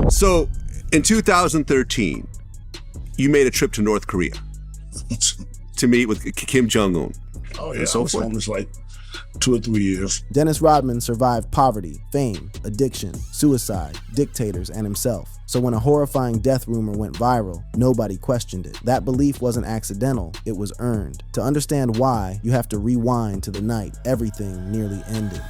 So, in 2013, you made a trip to North Korea to meet with Kim Jong-un. Oh yeah, I was homeless like 2 or 3 years. Dennis Rodman survived poverty, fame, addiction, suicide, dictators, and himself. So when a horrifying death rumor went viral, nobody questioned it. That belief wasn't accidental, it was earned. To understand why, you have to rewind to the night everything nearly ended.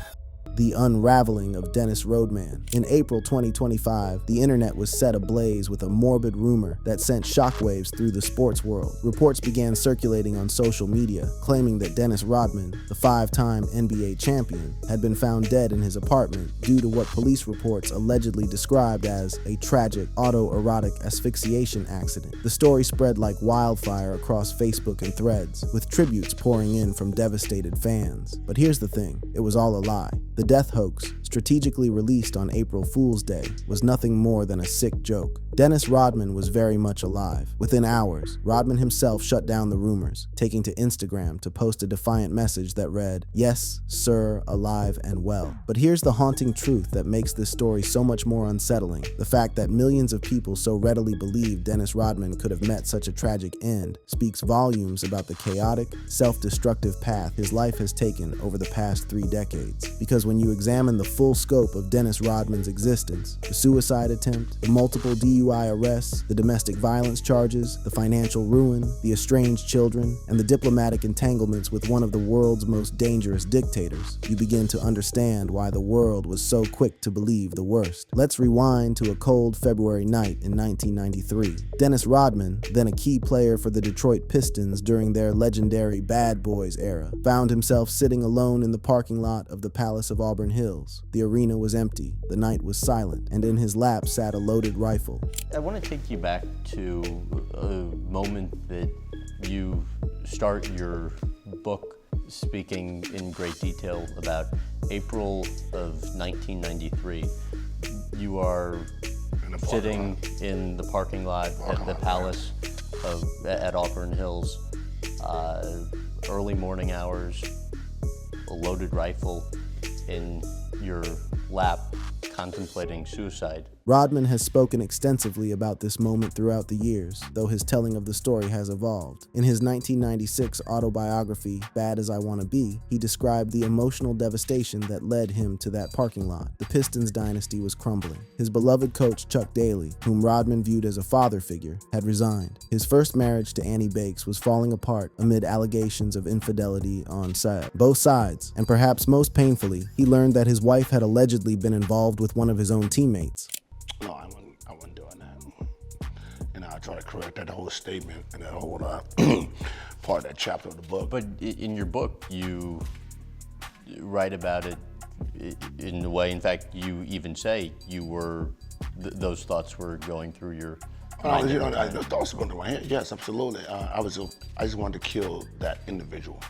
The unraveling of Dennis Rodman. In April 2025, the internet was set ablaze with a morbid rumor that sent shockwaves through the sports world. Reports began circulating on social media, claiming that Dennis Rodman, the 5-time NBA champion, had been found dead in his apartment due to what police reports allegedly described as a tragic autoerotic asphyxiation accident. The story spread like wildfire across Facebook and Threads, with tributes pouring in from devastated fans. But here's the thing, it was all a lie. The death hoax, strategically released on April Fool's Day, was nothing more than a sick joke. Dennis Rodman was very much alive. Within hours, Rodman himself shut down the rumors, taking to Instagram to post a defiant message that read, "Yes, sir, alive and well." But here's the haunting truth that makes this story so much more unsettling. The fact that millions of people so readily believe Dennis Rodman could have met such a tragic end speaks volumes about the chaotic, self-destructive path his life has taken over the past 3 decades. Because when you examine the full scope of Dennis Rodman's existence, the suicide attempt, the multiple DUI arrests, the domestic violence charges, the financial ruin, the estranged children, and the diplomatic entanglements with one of the world's most dangerous dictators, you begin to understand why the world was so quick to believe the worst. Let's rewind to a cold February night in 1993. Dennis Rodman, then a key player for the Detroit Pistons during their legendary Bad Boys era, found himself sitting alone in the parking lot of the Palace of Auburn Hills. The arena was empty, the night was silent, and in his lap sat a loaded rifle. I want to take you back to a moment that you start your book speaking in great detail about April of 1993. You are sitting in the parking lot at the Palace at Auburn Hills, early morning hours, a loaded rifle in your lap, contemplating suicide. Rodman has spoken extensively about this moment throughout the years, though his telling of the story has evolved. In his 1996 autobiography, Bad As I Wanna Be, he described the emotional devastation that led him to that parking lot. The Pistons dynasty was crumbling. His beloved coach, Chuck Daly, whom Rodman viewed as a father figure, had resigned. His first marriage to Annie Bakes was falling apart amid allegations of infidelity on both sides, and perhaps most painfully, he learned that his wife had allegedly been involved with one of his own teammates. No, I wasn't doing that. And I try to correct that whole statement and that whole part of that chapter of the book. But in your book, you write about it in a way, in fact, you even say you were, those thoughts were going through your mind. Those thoughts were going through my head. Yes, absolutely. I just wanted to kill that individual.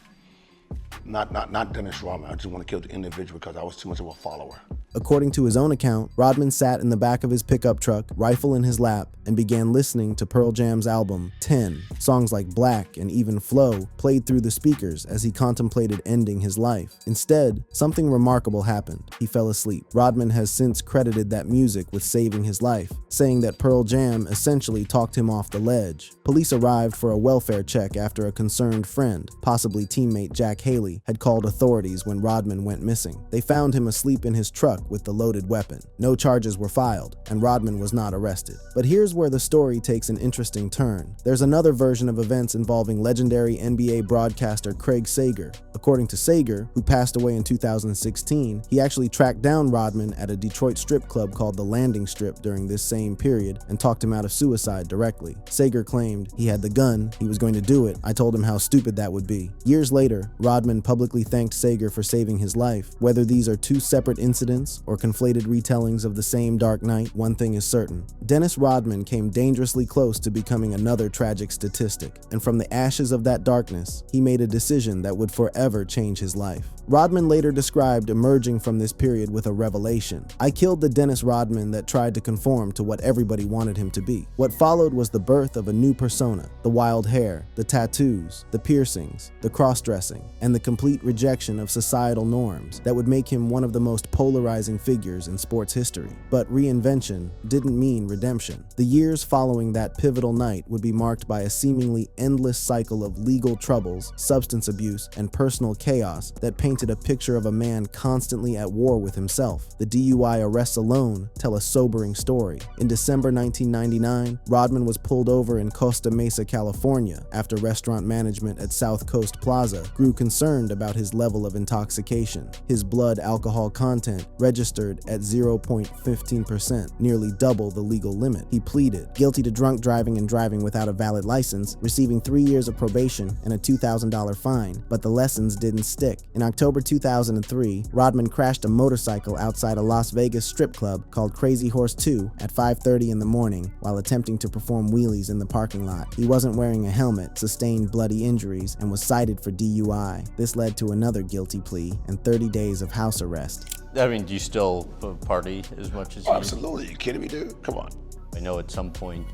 Not Dennis Rodman. I just want to kill the individual because I was too much of a follower. According to his own account, Rodman sat in the back of his pickup truck, rifle in his lap, and began listening to Pearl Jam's album, 10. Songs like Black and even Flow played through the speakers as he contemplated ending his life. Instead, something remarkable happened. He fell asleep. Rodman has since credited that music with saving his life, saying that Pearl Jam essentially talked him off the ledge. Police arrived for a welfare check after a concerned friend, possibly teammate Jack Haley, had called authorities when Rodman went missing. They found him asleep in his truck with the loaded weapon. No charges were filed, and Rodman was not arrested. But here's where the story takes an interesting turn. There's another version of events involving legendary NBA broadcaster Craig Sager. According to Sager, who passed away in 2016, he actually tracked down Rodman at a Detroit strip club called the Landing Strip during this same period and talked him out of suicide directly. Sager claimed, "He had the gun, he was going to do it, I told him how stupid that would be." Years later, Rodman publicly thanked Sager for saving his life. Whether these are two separate incidents or conflated retellings of the same dark night, one thing is certain. Dennis Rodman came dangerously close to becoming another tragic statistic, and from the ashes of that darkness, he made a decision that would forever change his life. Rodman later described emerging from this period with a revelation. "I killed the Dennis Rodman that tried to conform to what everybody wanted him to be." What followed was the birth of a new persona: the wild hair, the tattoos, the piercings, the cross-dressing, and the complete rejection of societal norms that would make him one of the most polarized polarizing figures in sports history. But reinvention didn't mean redemption. The years following that pivotal night would be marked by a seemingly endless cycle of legal troubles, substance abuse, and personal chaos that painted a picture of a man constantly at war with himself. The DUI arrests alone tell a sobering story. In December 1999, Rodman was pulled over in Costa Mesa, California, after restaurant management at South Coast Plaza grew concerned about his level of intoxication. His blood alcohol content registered at 0.15%, nearly double the legal limit. He pleaded guilty to drunk driving and driving without a valid license, receiving 3 years of probation and a $2,000 fine, but the lessons didn't stick. In October 2003, Rodman crashed a motorcycle outside a Las Vegas strip club called Crazy Horse 2 at 5:30 in the morning while attempting to perform wheelies in the parking lot. He wasn't wearing a helmet, sustained bloody injuries, and was cited for DUI. This led to another guilty plea and 30 days of house arrest. I mean, do you still party as much as you? Absolutely. You kidding me, dude? Come on. I know at some point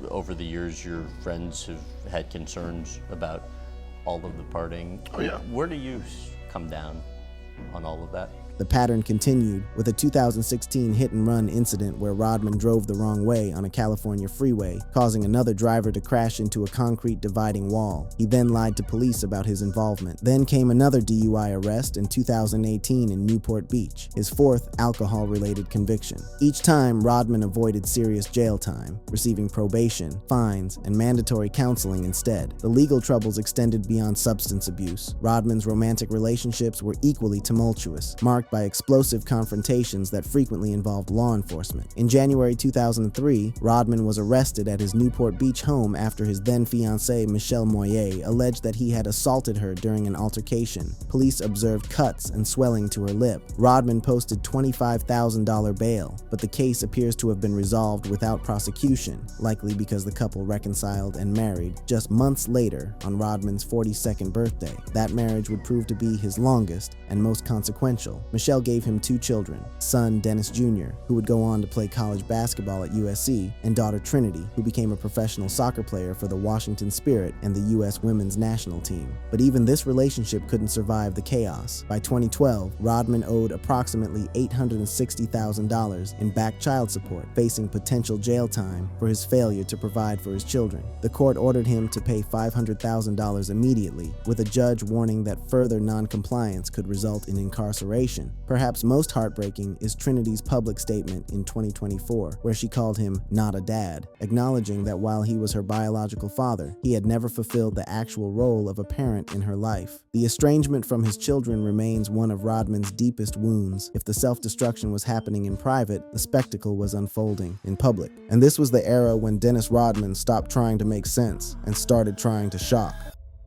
over the years your friends have had concerns about all of the partying. Oh, yeah. Where do you come down on all of that? The pattern continued with a 2016 hit-and-run incident where Rodman drove the wrong way on a California freeway, causing another driver to crash into a concrete dividing wall. He then lied to police about his involvement. Then came another DUI arrest in 2018 in Newport Beach, his fourth alcohol-related conviction. Each time, Rodman avoided serious jail time, receiving probation, fines, and mandatory counseling instead. The legal troubles extended beyond substance abuse. Rodman's romantic relationships were equally tumultuous, marked by explosive confrontations that frequently involved law enforcement. In January 2003, Rodman was arrested at his Newport Beach home after his then-fiancée Michelle Moyer alleged that he had assaulted her during an altercation. Police observed cuts and swelling to her lip. Rodman posted $25,000 bail, but the case appears to have been resolved without prosecution, likely because the couple reconciled and married just months later on Rodman's 42nd birthday. That marriage would prove to be his longest and most consequential. Michelle gave him 2 children, son Dennis Jr., who would go on to play college basketball at USC, and daughter Trinity, who became a professional soccer player for the Washington Spirit and the U.S. women's national team. But even this relationship couldn't survive the chaos. By 2012, Rodman owed approximately $860,000 in back child support, facing potential jail time for his failure to provide for his children. The court ordered him to pay $500,000 immediately, with a judge warning that further non-compliance could result in incarceration. Perhaps most heartbreaking is Trinity's public statement in 2024, where she called him not a dad, acknowledging that while he was her biological father, he had never fulfilled the actual role of a parent in her life. The estrangement from his children remains one of Rodman's deepest wounds. If the self-destruction was happening in private, the spectacle was unfolding in public. And this was the era when Dennis Rodman stopped trying to make sense and started trying to shock.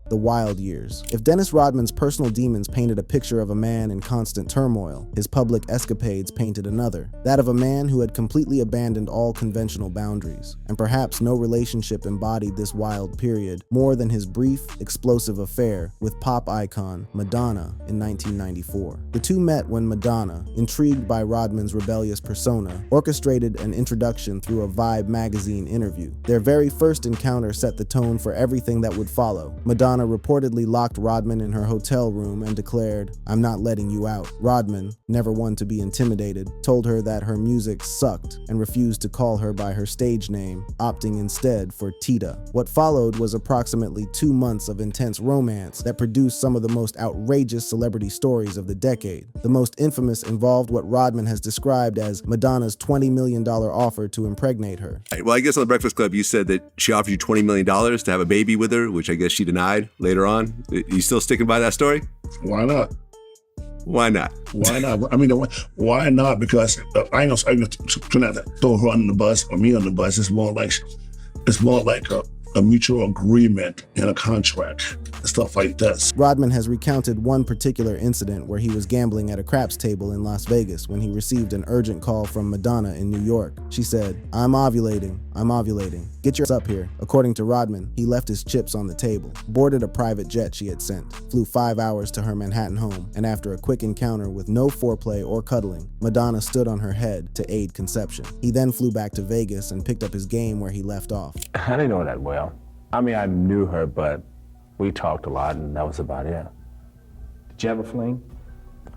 The wild years. If Dennis Rodman's personal demons painted a picture of a man in constant turmoil, his public escapades painted another, that of a man who had completely abandoned all conventional boundaries. And perhaps no relationship embodied this wild period more than his brief, explosive affair with pop icon Madonna in 1994. The two met when Madonna, intrigued by Rodman's rebellious persona, orchestrated an introduction through a Vibe magazine interview. Their very first encounter set the tone for everything that would follow. Madonna reportedly locked Rodman in her hotel room and declared, "I'm not letting you out." Rodman, never one to be intimidated, told her that her music sucked and refused to call her by her stage name, opting instead for Tita. What followed was approximately 2 months of intense romance that produced some of the most outrageous celebrity stories of the decade. The most infamous involved what Rodman has described as Madonna's $20 million offer to impregnate her. Well, I guess on the Breakfast Club, you said that she offered you $20 million to have a baby with her, which I guess she denied later on. You still sticking by that story? Why not? Why not? Why not? I mean, why not? Because I ain't gonna try not to throw her under the bus or me on the bus. It's more like a mutual agreement in a contract and stuff like that. Rodman has recounted one particular incident where he was gambling at a craps table in Las Vegas when he received an urgent call from Madonna in New York. She said, I'm ovulating. Get your up here." According to Rodman, he left his chips on the table, boarded a private jet she had sent, flew 5 hours to her Manhattan home, and after a quick encounter with no foreplay or cuddling, Madonna stood on her head to aid conception. He then flew back to Vegas and picked up his game where he left off. I didn't know her that well. I mean, I knew her, but we talked a lot, and that was about it. Did you have a fling?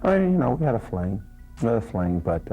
I mean, we had a fling. slang, but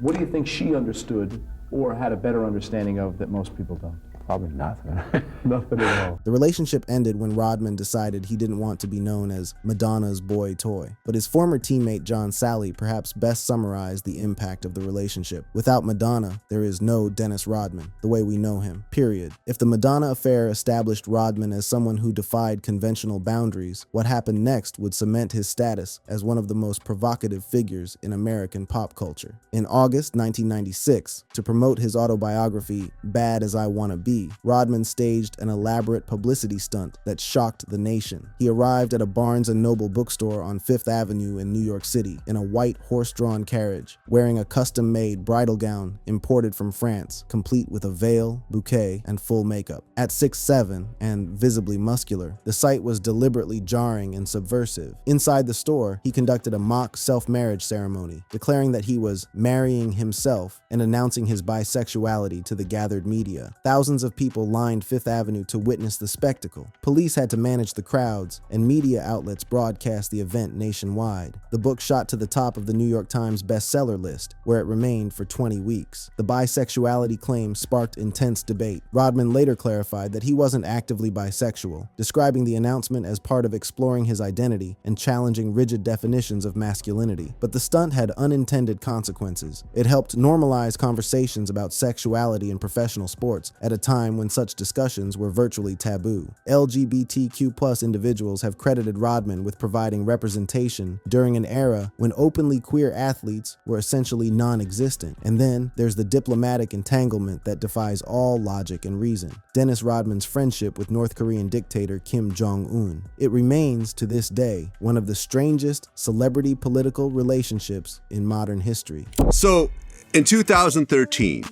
What do you think she understood or had a better understanding of that most people don't? probably nothing. Nothing at all. The relationship ended when Rodman decided he didn't want to be known as Madonna's boy toy. But his former teammate John Sally perhaps best summarized the impact of the relationship. Without Madonna, there is no Dennis Rodman, the way we know him, period. If the Madonna affair established Rodman as someone who defied conventional boundaries, what happened next would cement his status as one of the most provocative figures in American pop culture. In August 1996, to promote his autobiography, Bad as I Wanna Be, Rodman staged an elaborate publicity stunt that shocked the nation. He arrived at a Barnes & Noble bookstore on Fifth Avenue in New York City in a white horse-drawn carriage, wearing a custom-made bridal gown imported from France, complete with a veil, bouquet, and full makeup. At 6'7" and visibly muscular, the sight was deliberately jarring and subversive. Inside the store, he conducted a mock self-marriage ceremony, declaring that he was marrying himself and announcing his bisexuality to the gathered media. Thousands of people lined Fifth Avenue to witness the spectacle. Police had to manage the crowds, and media outlets broadcast the event nationwide. The book shot to the top of the New York Times bestseller list, where it remained for 20 weeks. The bisexuality claim sparked intense debate. Rodman later clarified that he wasn't actively bisexual, describing the announcement as part of exploring his identity and challenging rigid definitions of masculinity. But the stunt had unintended consequences. It helped normalize conversations about sexuality in professional sports at a time when such discussions were virtually taboo. LGBTQ+ individuals have credited Rodman with providing representation during an era when openly queer athletes were essentially non-existent. And then there's the diplomatic entanglement that defies all logic and reason: Dennis Rodman's friendship with North Korean dictator Kim Jong-un. It remains, to this day, one of the strangest celebrity political relationships in modern history. So, in 2013,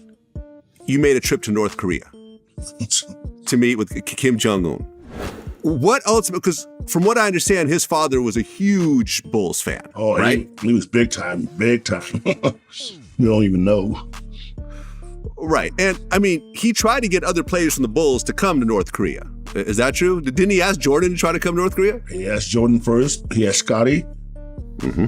you made a trip to North Korea to meet with Kim Jong-un. What ultimately, because from what I understand, his father was a huge Bulls fan, Oh, right? he was big time, big time. You don't even know. Right. And I mean, he tried to get other players from the Bulls to come to North Korea. Is that true? Didn't he ask Jordan to try to come to North Korea? He asked Jordan first, he asked Scotty,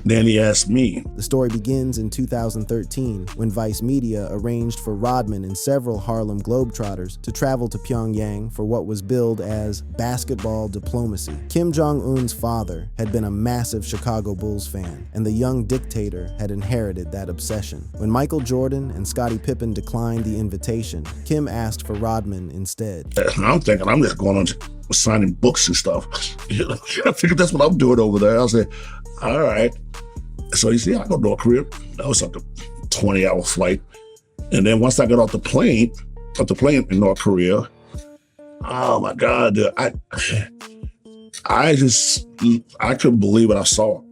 then he asked me. The story begins in 2013 when Vice Media arranged for Rodman and several Harlem Globetrotters to travel to Pyongyang for what was billed as basketball diplomacy. Kim Jong-un's father had been a massive Chicago Bulls fan, and the young dictator had inherited that obsession. When Michael Jordan and Scottie Pippen declined the invitation, Kim asked for Rodman instead. I'm thinking I'm just going on signing books and stuff. I figured that's what I'm doing over there. I said, all right. So you see, I go to North Korea. That was like a 20-hour flight. And then once I got off the plane in North Korea, oh my God, dude, I couldn't believe what I saw.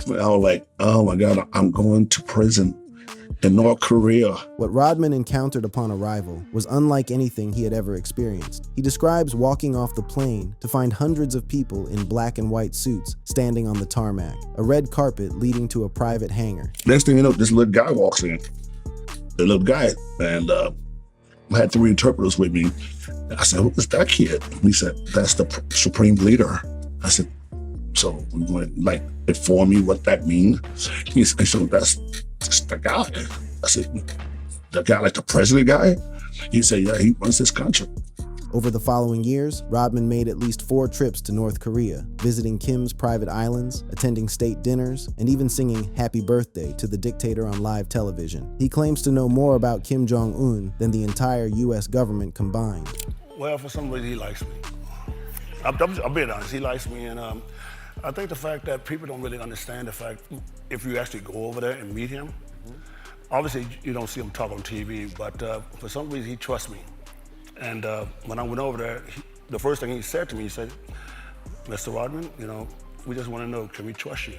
I was like, oh my God, I'm going to prison in North Korea. What Rodman encountered upon arrival was unlike anything he had ever experienced. He describes walking off the plane to find hundreds of people in black and white suits standing on the tarmac, a red carpet leading to a private hangar. Next thing you know, this little guy walks in. The little guy, and I had 3 interpreters with me. I said, who is that kid? He said, that's the supreme leader. I said, so you want to like inform me what that means? He said, so that's the guy. I said, the guy like the president guy? He said, yeah, he runs this country. Over the following years, Rodman made at least 4 trips to North Korea, visiting Kim's private islands, attending state dinners, and even singing Happy Birthday to the dictator on live television. He claims to know more about Kim Jong-un than the entire US government combined. Well, for some reason, he likes me. I'm being honest, he likes me, and I think the fact that people don't really understand the fact, if you actually go over there and meet him, obviously you don't see him talk on TV, but for some reason he trusts me. And when I went over there, the first thing he said to me, he said, Mr. Rodman, we just want to know, can we trust you?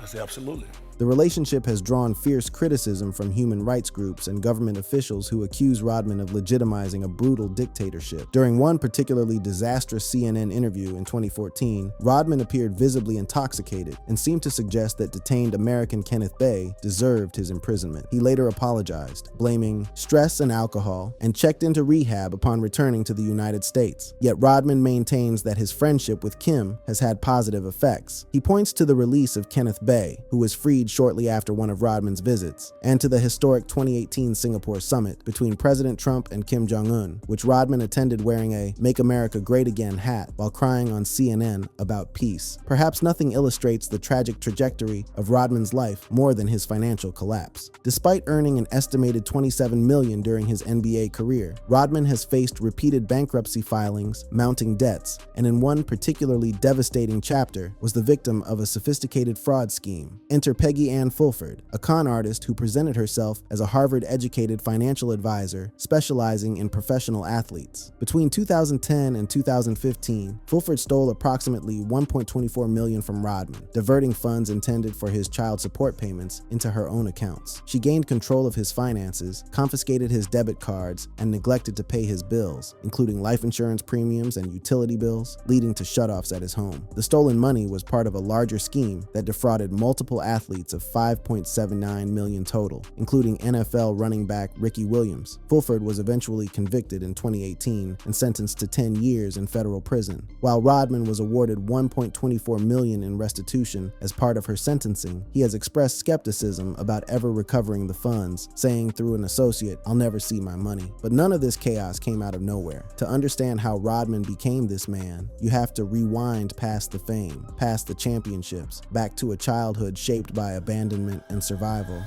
I said, absolutely. The relationship has drawn fierce criticism from human rights groups and government officials who accuse Rodman of legitimizing a brutal dictatorship. During one particularly disastrous CNN interview in 2014, Rodman appeared visibly intoxicated and seemed to suggest that detained American Kenneth Bay deserved his imprisonment. He later apologized, blaming stress and alcohol, and checked into rehab upon returning to the United States. Yet Rodman maintains that his friendship with Kim has had positive effects. He points to the release of Kenneth Bay, who was freed shortly after one of Rodman's visits, and to the historic 2018 Singapore summit between President Trump and Kim Jong-un, which Rodman attended wearing a Make America Great Again hat while crying on CNN about peace. Perhaps nothing illustrates the tragic trajectory of Rodman's life more than his financial collapse. Despite earning an estimated $27 million during his NBA career, Rodman has faced repeated bankruptcy filings, mounting debts, and in one particularly devastating chapter was the victim of a sophisticated fraud scheme. Enter Peggy Ann Fulford, a con artist who presented herself as a Harvard-educated financial advisor specializing in professional athletes. Between 2010 and 2015, Fulford stole approximately $1.24 million from Rodman, diverting funds intended for his child support payments into her own accounts. She gained control of his finances, confiscated his debit cards, and neglected to pay his bills, including life insurance premiums and utility bills, leading to shutoffs at his home. The stolen money was part of a larger scheme that defrauded multiple athletes of $5.79 million total, including NFL running back Ricky Williams. Fulford was eventually convicted in 2018 and sentenced to 10 years in federal prison. While Rodman was awarded $1.24 million in restitution as part of her sentencing, he has expressed skepticism about ever recovering the funds, saying through an associate, "I'll never see my money." But none of this chaos came out of nowhere. To understand how Rodman became this man, you have to rewind past the fame, past the championships, back to a childhood shaped by abandonment and survival.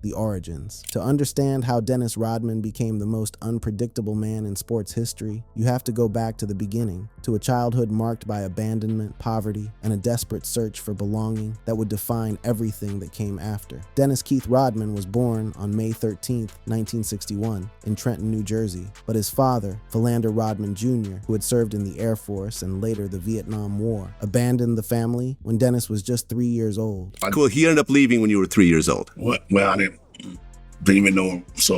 The origins. To understand how Dennis Rodman became the most unpredictable man in sports history, you have to go back to the beginning, to a childhood marked by abandonment, poverty, and a desperate search for belonging that would define everything that came after. Dennis Keith Rodman was born on May 13, 1961, in Trenton, New Jersey, but his father, Philander Rodman Jr., who had served in the Air Force and later the Vietnam War, abandoned the family when Dennis was just 3 years old. Cool. He ended up leaving when you were 3 years old. Well, I didn't even know him, so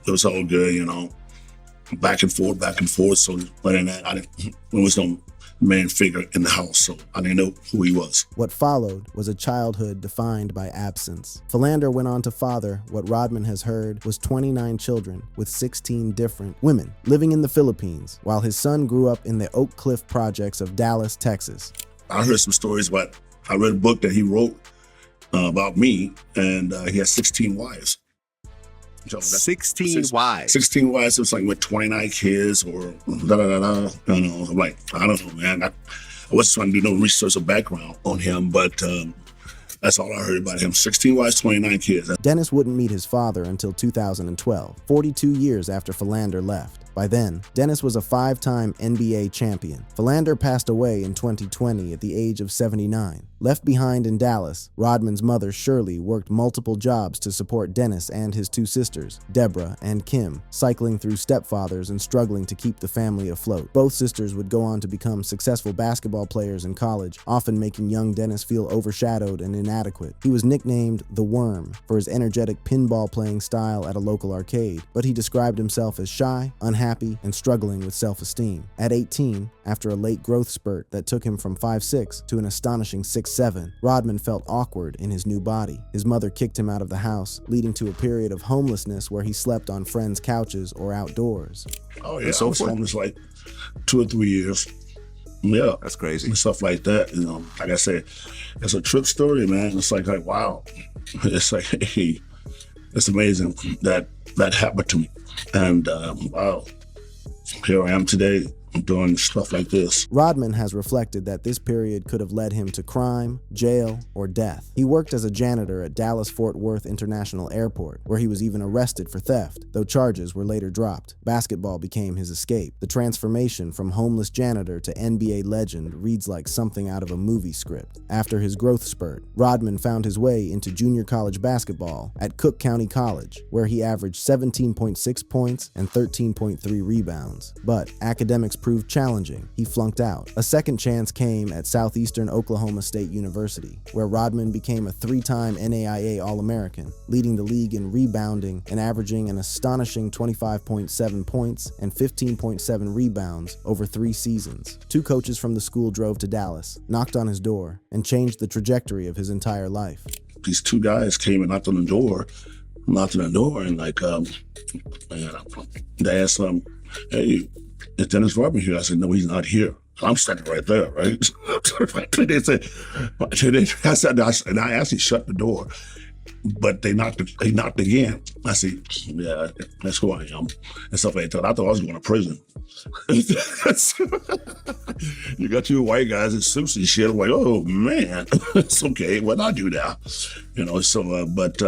it was all good, you know. Back and forth. So, other than that, there was no man figure in the house, so I didn't know who he was. What followed was a childhood defined by absence. Philander went on to father what Rodman has heard was 29 children with 16 different women living in the Philippines, while his son grew up in the Oak Cliff projects of Dallas, Texas. I heard some stories about, I read a book that he wrote about me, and he had 16 wives. So 16 wives. 16 wives. It was like with 29 kids or da-da-da-da. You know, I'm like, I don't know, man. I wasn't trying to do no research or background on him, but that's all I heard about him. 16 wives, 29 kids. Dennis wouldn't meet his father until 2012, 42 years after Philander left. By then, Dennis was a 5-time NBA champion. Philander passed away in 2020 at the age of 79. Left behind in Dallas, Rodman's mother Shirley worked multiple jobs to support Dennis and his 2 sisters, Deborah and Kim, cycling through stepfathers and struggling to keep the family afloat. Both sisters would go on to become successful basketball players in college, often making young Dennis feel overshadowed and inadequate. He was nicknamed the Worm for his energetic pinball playing style at a local arcade, but he described himself as shy, unhappy, and struggling with self-esteem. At 18, after a late growth spurt that took him from 5'6" to an astonishing 6'7", Rodman felt awkward in his new body. His mother kicked him out of the house, leading to a period of homelessness where he slept on friends' couches or outdoors. Oh yeah, I was homeless like 2 or 3 years. Yeah. That's crazy. And stuff like that, you know. Like I said, it's a trip story, man. It's like wow. It's like, hey, it's amazing that happened to me. And wow, here I am today. I'm doing stuff like this. Rodman has reflected that this period could have led him to crime, jail, or death. He worked as a janitor at Dallas-Fort Worth International Airport, where he was even arrested for theft, though charges were later dropped. Basketball became his escape. The transformation from homeless janitor to NBA legend reads like something out of a movie script. After his growth spurt, Rodman found his way into junior college basketball at Cook County College, where he averaged 17.6 points and 13.3 rebounds. But academics proved challenging. He flunked out. A second chance came at Southeastern Oklahoma State University, where Rodman became a 3-time NAIA All-American, leading the league in rebounding and averaging an astonishing 25.7 points and 15.7 rebounds over 3 seasons. 2 coaches from the school drove to Dallas, knocked on his door, and changed the trajectory of his entire life. These 2 guys came and knocked on the door, and like, they asked him, hey, is Dennis Rodman here? I said, no, he's not here. I'm standing right there, right? They said, and I actually shut the door, but they knocked again. I said, yeah, that's who I am, and stuff like that. I thought I was going to prison. You got two white guys in suits and shit. I'm like, oh man, it's okay. What I do now, So, but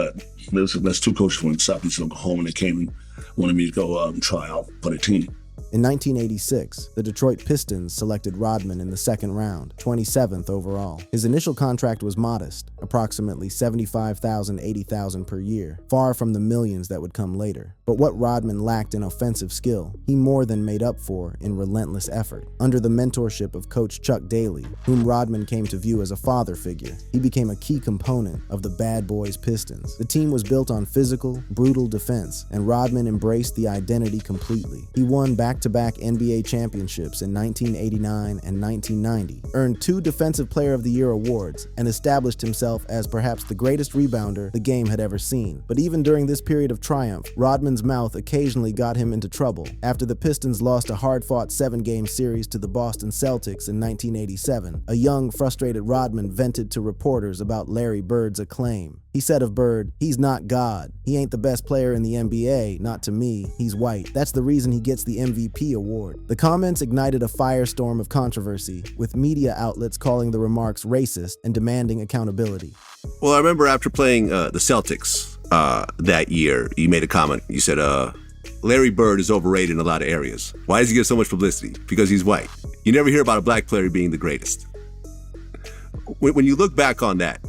there's two coaches from Southeast Oklahoma, and they came and wanted me to go try out for the team. In 1986, the Detroit Pistons selected Rodman in the second round, 27th overall. His initial contract was modest, approximately $75,000, $80,000 per year, far from the millions that would come later. But what Rodman lacked in offensive skill, he more than made up for in relentless effort. Under the mentorship of Coach Chuck Daly, whom Rodman came to view as a father figure, he became a key component of the Bad Boys Pistons. The team was built on physical, brutal defense, and Rodman embraced the identity completely. He won back-to-back NBA championships in 1989 and 1990, earned 2 Defensive Player of the Year awards, and established himself as perhaps the greatest rebounder the game had ever seen. But even during this period of triumph, Rodman's mouth occasionally got him into trouble. After the Pistons lost a hard-fought 7-game series to the Boston Celtics in 1987, a young, frustrated Rodman vented to reporters about Larry Bird's acclaim. He said of Bird, "He's not God. He ain't the best player in the NBA, not to me. He's white. That's the reason he gets the MVP award." The comments ignited a firestorm of controversy, with media outlets calling the remarks racist and demanding accountability. Well, I remember after playing the Celtics that year, you made a comment. You said, Larry Bird is overrated in a lot of areas. Why does he get so much publicity? Because he's white. You never hear about a black player being the greatest. When you look back on that,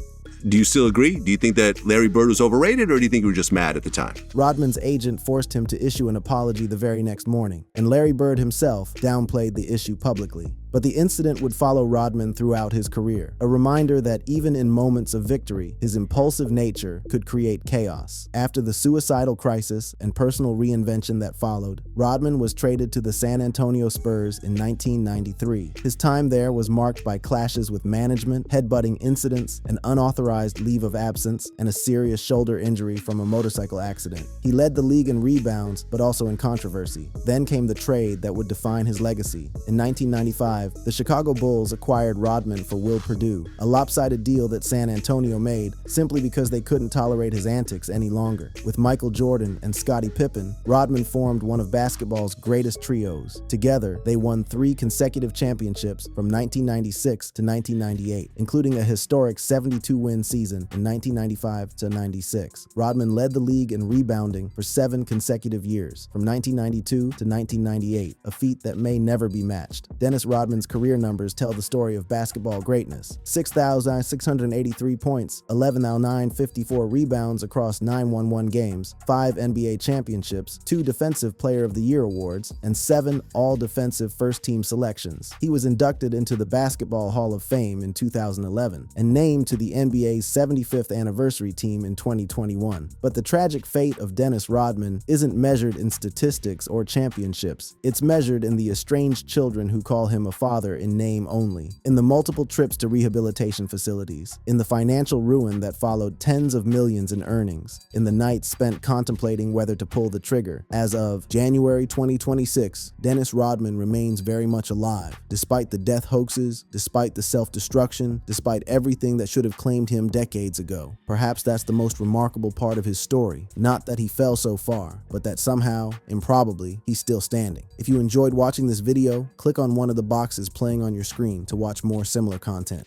do you still agree? Do you think that Larry Bird was overrated, or do you think you were just mad at the time? Rodman's agent forced him to issue an apology the very next morning, and Larry Bird himself downplayed the issue publicly. But the incident would follow Rodman throughout his career, a reminder that even in moments of victory, his impulsive nature could create chaos. After the suicidal crisis and personal reinvention that followed, Rodman was traded to the San Antonio Spurs in 1993. His time there was marked by clashes with management, headbutting incidents, an unauthorized leave of absence, and a serious shoulder injury from a motorcycle accident. He led the league in rebounds, but also in controversy. Then came the trade that would define his legacy. In 1995, the Chicago Bulls acquired Rodman for Will Perdue, a lopsided deal that San Antonio made simply because they couldn't tolerate his antics any longer. With Michael Jordan and Scottie Pippen, Rodman formed one of basketball's greatest trios. Together, they won 3 consecutive championships from 1996 to 1998, including a historic 72-win season in 1995 to 96. Rodman led the league in rebounding for 7 consecutive years, from 1992 to 1998, a feat that may never be matched. Dennis Rodman's career numbers tell the story of basketball greatness. 6,683 points, 11,954 rebounds across 9-1-1 games, 5 NBA championships, 2 Defensive Player of the Year awards, and 7 All-Defensive First-Team selections. He was inducted into the Basketball Hall of Fame in 2011 and named to the NBA's 75th anniversary team in 2021. But the tragic fate of Dennis Rodman isn't measured in statistics or championships. It's measured in the estranged children who call him a father in name only, in the multiple trips to rehabilitation facilities, in the financial ruin that followed tens of millions in earnings, in the nights spent contemplating whether to pull the trigger. As of January 2026, Dennis Rodman remains very much alive, despite the death hoaxes, despite the self-destruction, despite everything that should have claimed him decades ago. Perhaps that's the most remarkable part of his story, not that he fell so far, but that somehow, improbably, he's still standing. If you enjoyed watching this video, click on one of the boxes playing on your screen to watch more similar content.